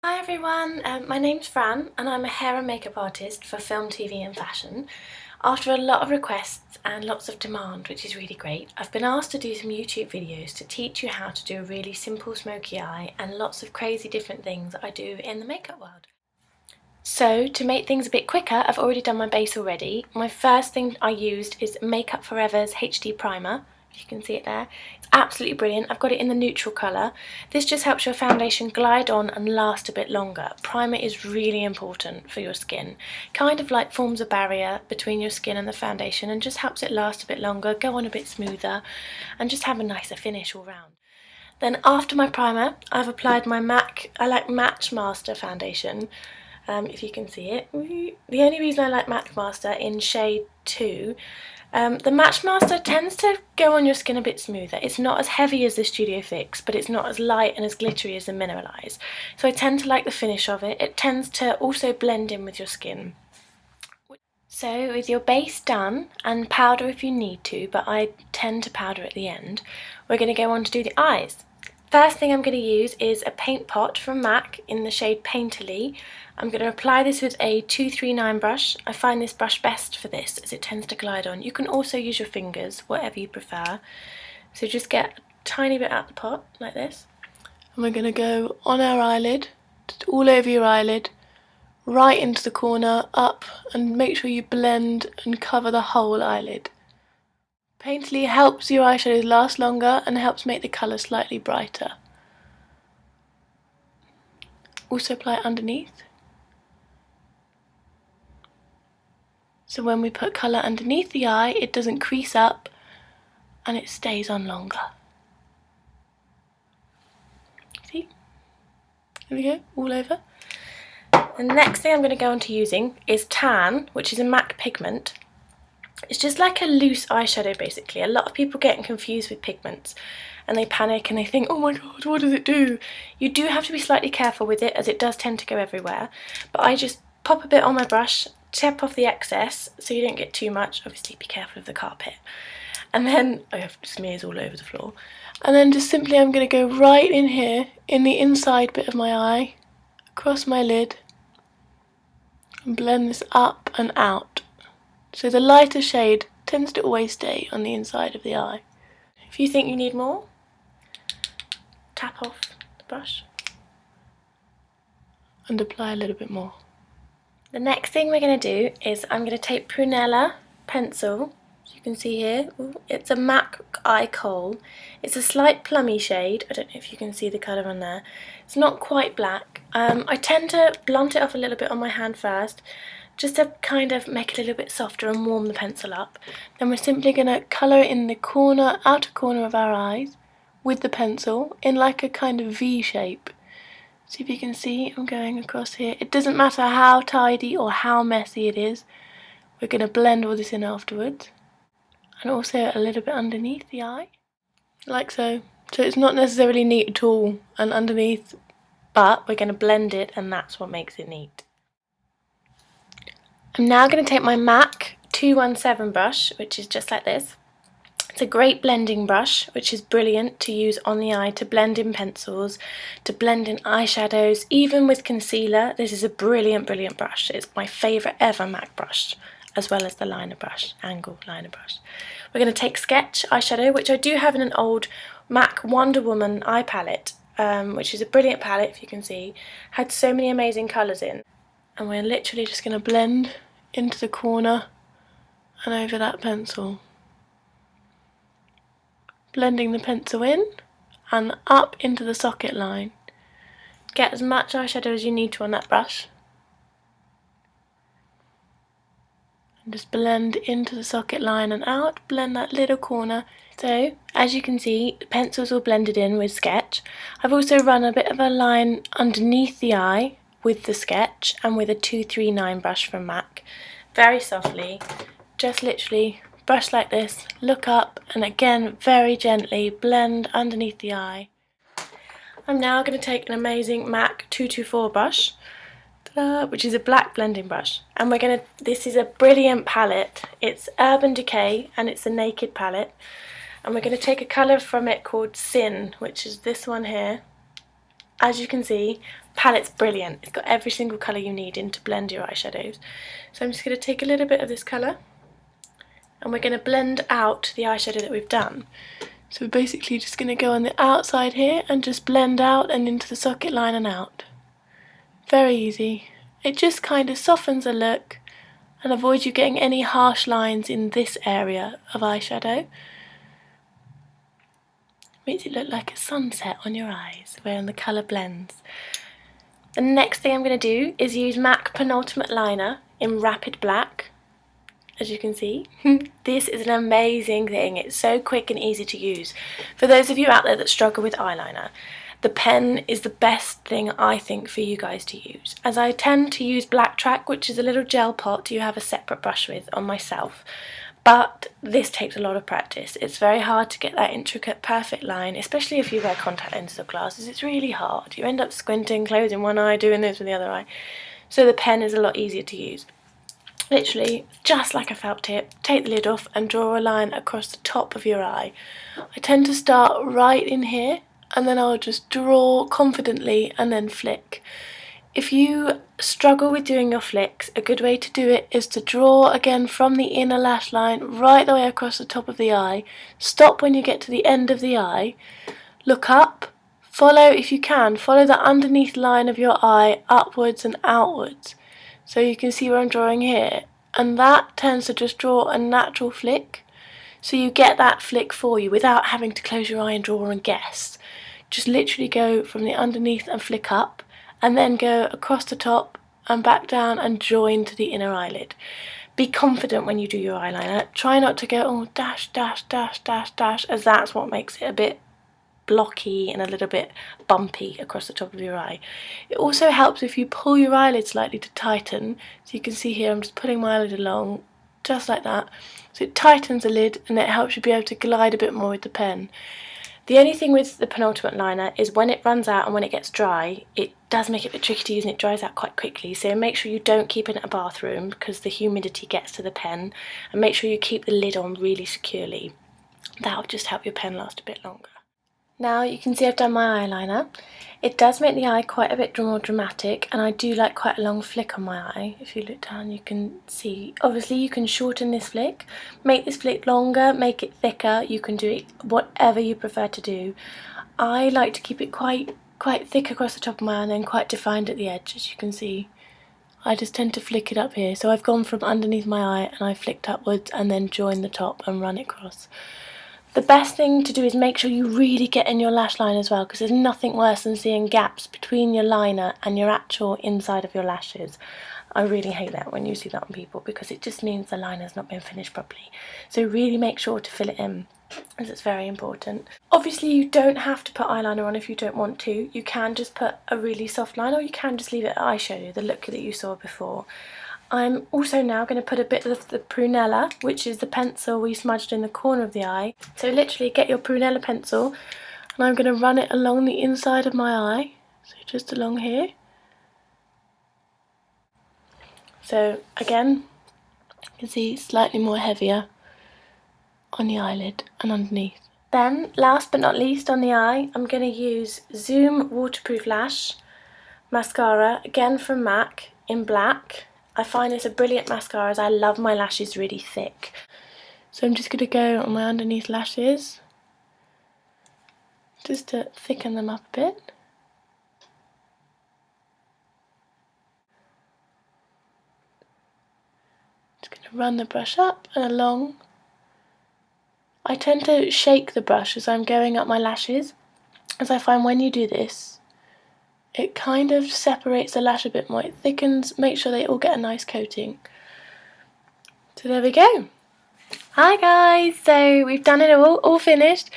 Hi everyone, my name's Fran and I'm a hair and makeup artist for film, TV and fashion. After a lot of requests and lots of demand, which is really great, I've been asked to do some YouTube videos to teach you how to do a really simple smoky eye and lots of crazy different things I do in the makeup world. So to make things a bit quicker, I've already done my base already. My first thing I used is Makeup Forever's HD Primer. If you can see it there. It's absolutely brilliant. I've got it in the neutral colour. This just helps your foundation glide on and last a bit longer. Primer is really important for your skin. Kind of like forms a barrier between your skin and the foundation and just helps it last a bit longer, go on a bit smoother and just have a nicer finish all round. Then after my primer, I've applied my MAC, I like Match Master foundation. If you can see it. The only reason I like Match Master in shade 2, the Match Master tends to go on your skin a bit smoother. It's not as heavy as the Studio Fix, but it's not as light and as glittery as the Mineralize. So I tend to like the finish of it. It tends to also blend in with your skin. So with your base done, and powder if you need to, but I tend to powder at the end, we're going to go on to do the eyes. First thing I'm going to use is a paint pot from MAC in the shade Painterly. I'm going to apply this with a 239 brush. I find this brush best for this as it tends to glide on. You can also use your fingers, whatever you prefer. So just get a tiny bit out the pot, like this. And we're going to go on our eyelid, just all over your eyelid, right into the corner, up, and make sure you blend and cover the whole eyelid. Painterly helps your eyeshadows last longer and helps make the colour slightly brighter. Also apply it underneath. So when we put colour underneath the eye, it doesn't crease up and it stays on longer. See? There we go, all over. The next thing I'm going to go on to using is Tan, which is a MAC pigment. It's just like a loose eyeshadow basically. A lot of people get confused with pigments and they panic and they think, oh my god, what does it do? You do have to be slightly careful with it as it does tend to go everywhere. But I just pop a bit on my brush, tap off the excess so you don't get too much. Obviously be careful of the carpet. And then I have smears all over the floor. And then just simply I'm going to go right in here, in the inside bit of my eye, across my lid, and blend this up and out. So the lighter shade tends to always stay on the inside of the eye. If you think you need more, tap off the brush and apply a little bit more. The next thing we're going to do is I'm going to take Prunella pencil. As you can see here, it's a MAC Eye Kohl. It's a slight plummy shade. I don't know if you can see the colour on there. It's not quite black. I tend to blunt it off a little bit on my hand first, just to kind of make it a little bit softer and warm the pencil up. Then we're simply going to colour in the corner, outer corner of our eyes with the pencil in like a kind of V shape. See if you can see, I'm going across here. It doesn't matter how tidy or how messy it is. We're going to blend all this in afterwards. And also a little bit underneath the eye, like so. So it's not necessarily neat at all and underneath, but we're going to blend it and that's what makes it neat. I'm now going to take my MAC 217 brush, which is just like this. It's a great blending brush, which is brilliant to use on the eye to blend in pencils, to blend in eyeshadows, even with concealer. This is a brilliant, brilliant brush. It's my favourite ever MAC brush, as well as the liner brush, angle liner brush. We're going to take Sketch eyeshadow, which I do have in an old MAC Wonder Woman eye palette, which is a brilliant palette, if you can see. Had so many amazing colours in. And we're literally just going to blend into the corner and over that pencil. Blending the pencil in and up into the socket line. Get as much eyeshadow as you need to on that brush. And just blend into the socket line and out, blend that little corner. So, as you can see, the pencil's all blended in with Sketch. I've also run a bit of a line underneath the eye with the Sketch and with a 239 brush from MAC. Very softly, just literally brush like this, look up, and again very gently blend underneath the eye. I'm now going to take an amazing MAC 224 brush, which is a black blending brush, and this is a brilliant palette. It's Urban Decay and it's a naked palette, and we're going to take a colour from it called Sin, which is this one here, as you can see, palette's brilliant. It's got every single colour you need in to blend your eyeshadows. So I'm just going to take a little bit of this colour and we're going to blend out the eyeshadow that we've done. So we're basically just going to go on the outside here and just blend out and into the socket line and out. Very easy. It just kind of softens the look and avoids you getting any harsh lines in this area of eyeshadow. Makes it look like a sunset on your eyes where the colour blends. The next thing I'm going to do is use MAC Penultimate Liner in Rapid Black. As you can see, this is an amazing thing. It's so quick and easy to use. For those of you out there that struggle with eyeliner, the pen is the best thing I think for you guys to use. As I tend to use Black Track, which is a little gel pot you have a separate brush with, on myself. But this takes a lot of practice. It's very hard to get that intricate, perfect line, especially if you wear contact lenses or glasses. It's really hard. You end up squinting, closing one eye, doing this with the other eye. So the pen is a lot easier to use. Literally, just like a felt tip, take the lid off and draw a line across the top of your eye. I tend to start right in here, and then I'll just draw confidently and then flick. If you struggle with doing your flicks, a good way to do it is to draw again from the inner lash line right the way across the top of the eye. Stop when you get to the end of the eye. Look up. Follow, if you can, follow the underneath line of your eye upwards and outwards. So you can see where I'm drawing here. And that tends to just draw a natural flick. So you get that flick for you without having to close your eye and draw and guess. Just literally go from the underneath and flick up, and then go across the top and back down and join to the inner eyelid. Be confident when you do your eyeliner. Try not to go, oh, dash, dash, dash, dash, dash, as that's what makes it a bit blocky and a little bit bumpy across the top of your eye. It also helps if you pull your eyelid slightly to tighten. So you can see here I'm just pulling my eyelid along, just like that. So it tightens the lid and it helps you be able to glide a bit more with the pen. The only thing with the penultimate liner is when it runs out and when it gets dry, it does make it a bit tricky to use and it dries out quite quickly. So make sure you don't keep it in a bathroom because the humidity gets to the pen, and make sure you keep the lid on really securely. That'll just help your pen last a bit longer. Now you can see I've done my eyeliner. It does make the eye quite a bit more dramatic, and I do like quite a long flick on my eye. If you look down you can see, obviously you can shorten this flick, make this flick longer, make it thicker. You can do it whatever you prefer to do. I like to keep it quite thick across the top of my eye and then quite defined at the edge, as you can see. I just tend to flick it up here. So I've gone from underneath my eye and I flicked upwards and then joined the top and run it across. The best thing to do is make sure you really get in your lash line as well, because there's nothing worse than seeing gaps between your liner and your actual inside of your lashes. I really hate that when you see that on people, because it just means the liner's not been finished properly. So really make sure to fill it in, as it's very important. Obviously you don't have to put eyeliner on if you don't want to. You can just put a really soft line, or you can just leave it at eyeshadow, the look that you saw before. I'm also now going to put a bit of the prunella, which is the pencil we smudged in the corner of the eye. So literally get your prunella pencil and I'm going to run it along the inside of my eye, so just along here. So again, you can see slightly more heavier on the eyelid and underneath. Then, last but not least on the eye, I'm going to use Zoom Waterproof Lash Mascara, again from MAC, in black. I find this a brilliant mascara as I love my lashes really thick. So I'm just going to go on my underneath lashes, just to thicken them up a bit. Just going to run the brush up and along. I tend to shake the brush as I'm going up my lashes, as I find when you do this, it kind of separates the lash a bit more. It thickens, make sure they all get a nice coating. So there we go. Hi guys, so we've done it all finished.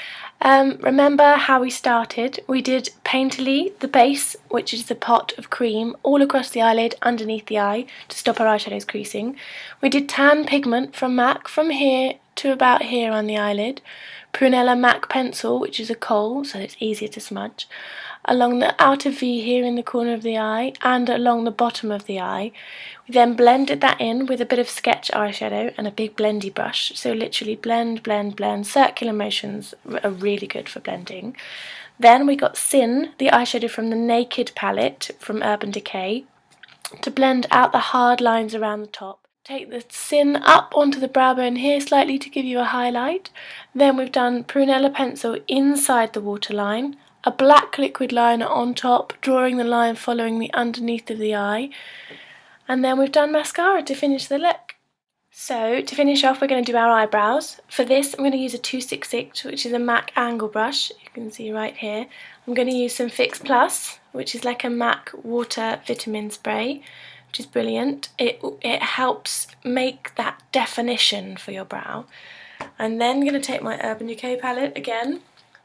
Remember how we started? We did Painterly, the base, which is the pot of cream, all across the eyelid, underneath the eye, to stop our eyeshadows creasing. We did Tan Pigment from MAC, from here to about here on the eyelid. Prunella MAC Pencil, which is a kohl, so it's easier to smudge, along the outer V here in the corner of the eye and along the bottom of the eye. We then blended that in with a bit of sketch eyeshadow and a big blendy brush. So literally blend, blend, blend. Circular motions are really good for blending. Then we got Sin, the eyeshadow from the Naked palette from Urban Decay, to blend out the hard lines around the top. Take the Sin up onto the brow bone here slightly to give you a highlight. Then we've done Prunella pencil inside the waterline, a black liquid liner on top, drawing the line following the underneath of the eye. And then we've done mascara to finish the look. So to finish off, we're going to do our eyebrows. For this, I'm going to use a 266, which is a MAC angle brush. You can see right here. I'm going to use some Fix Plus, which is like a MAC water vitamin spray, which is brilliant. It helps make that definition for your brow. And then I'm going to take my Urban Decay palette again,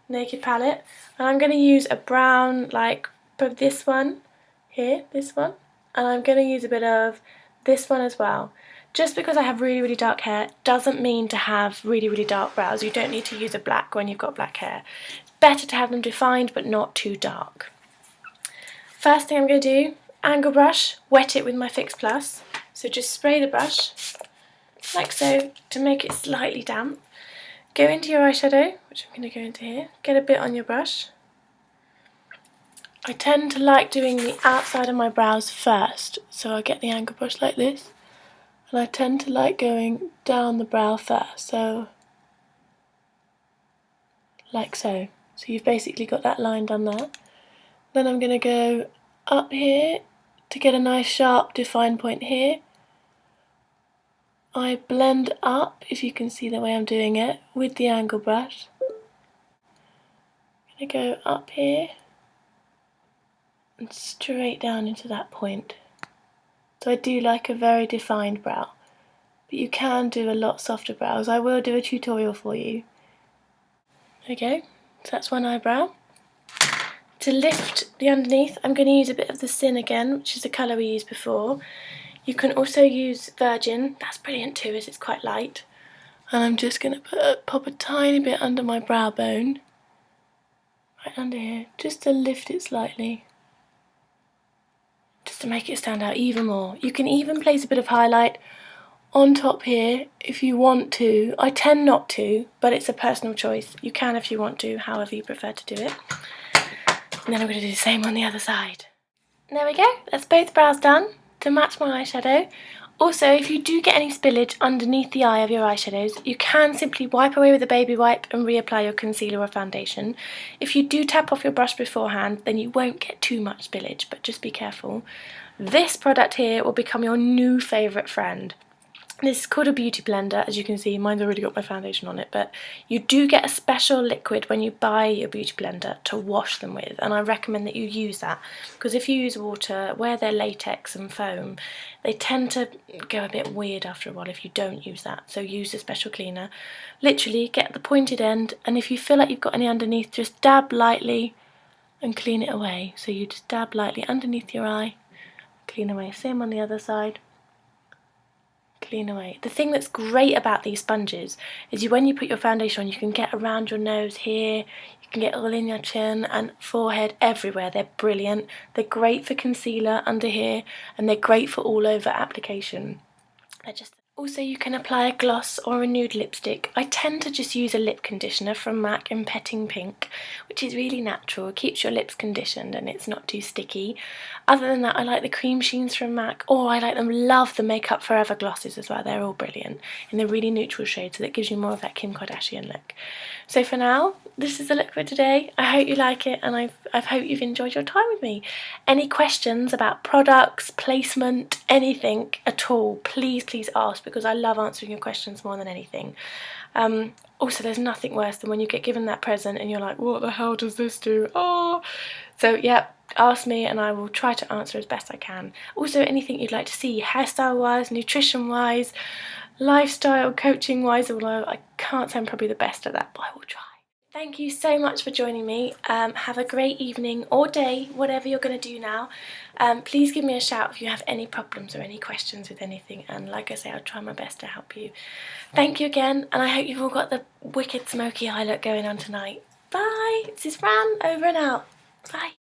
Naked palette, and I'm going to use a brown like this one here, this one, and I'm going to use a bit of this one as well. Just because I have really, really dark hair doesn't mean to have really, really dark brows. You don't need to use a black when you've got black hair. It's better to have them defined but not too dark. First thing I'm going to do, angle brush, wet it with my Fix Plus. So just spray the brush, like so, to make it slightly damp. Go into your eyeshadow, which I'm going to go into here. Get a bit on your brush. I tend to like doing the outside of my brows first, so I get the angle brush like this. And I tend to like going down the brow first, so like so. So you've basically got that line done there. Then I'm going to go up here to get a nice sharp defined point here. I blend up, if you can see the way I'm doing it, with the angle brush. I'm going to go up here and straight down into that point. So I do like a very defined brow, but you can do a lot softer brows. I will do a tutorial for you. There we go, so that's one eyebrow. To lift the underneath, I'm going to use a bit of the Sin again, which is the colour we used before. You can also use Virgin, that's brilliant too as it's quite light. And I'm just going to pop a tiny bit under my brow bone, right under here, just to lift it slightly. Just to make it stand out even more. You can even place a bit of highlight on top here if you want to. I tend not to, but it's a personal choice. You can if you want to, however you prefer to do it. And then I'm going to do the same on the other side. There we go, that's both brows done to match my eyeshadow. Also, if you do get any spillage underneath the eye of your eyeshadows, you can simply wipe away with a baby wipe and reapply your concealer or foundation. If you do tap off your brush beforehand, then you won't get too much spillage, but just be careful. This product here will become your new favourite friend. This is called a beauty blender. As you can see, mine's already got my foundation on it, but you do get a special liquid when you buy your beauty blender to wash them with, and I recommend that you use that, because if you use water, where they're latex and foam, they tend to go a bit weird after a while if you don't use that. So use a special cleaner. Literally get the pointed end, and if you feel like you've got any underneath, just dab lightly and clean it away. So you just dab lightly underneath your eye, clean away. Same on the other side. Clean away. The thing that's great about these sponges is when you put your foundation on, you can get around your nose here, you can get all in your chin and forehead, everywhere. They're brilliant. They're great for concealer under here, and they're great for all over application. Also, you can apply a gloss or a nude lipstick. I tend to just use a lip conditioner from MAC in Petting Pink, which is really natural. It keeps your lips conditioned and it's not too sticky. Other than that, I like the cream sheens from MAC, or I love the Makeup Forever glosses as well. They're all brilliant in the really neutral shade, so that gives you more of that Kim Kardashian look. So for now, this is the look for today. I hope you like it, and I hope you've enjoyed your time with me. Any questions about products, placement, anything at all, please ask, because I love answering your questions more than anything. Also, there's nothing worse than when you get given that present and you're like, what the hell does this do? Oh, so yeah, ask me and I will try to answer as best I can. Also, anything you'd like to see, hairstyle wise, nutrition wise, lifestyle coaching wise, although I can't say I'm probably the best at that, but I will try. Thank you so much for joining me. Have a great evening or day, whatever you're going to do now. Please give me a shout if you have any problems or any questions with anything, and like I say, I'll try my best to help you. Thank you again, and I hope you've all got the wicked smoky eye look going on tonight. Bye! This is Fran, over and out. Bye!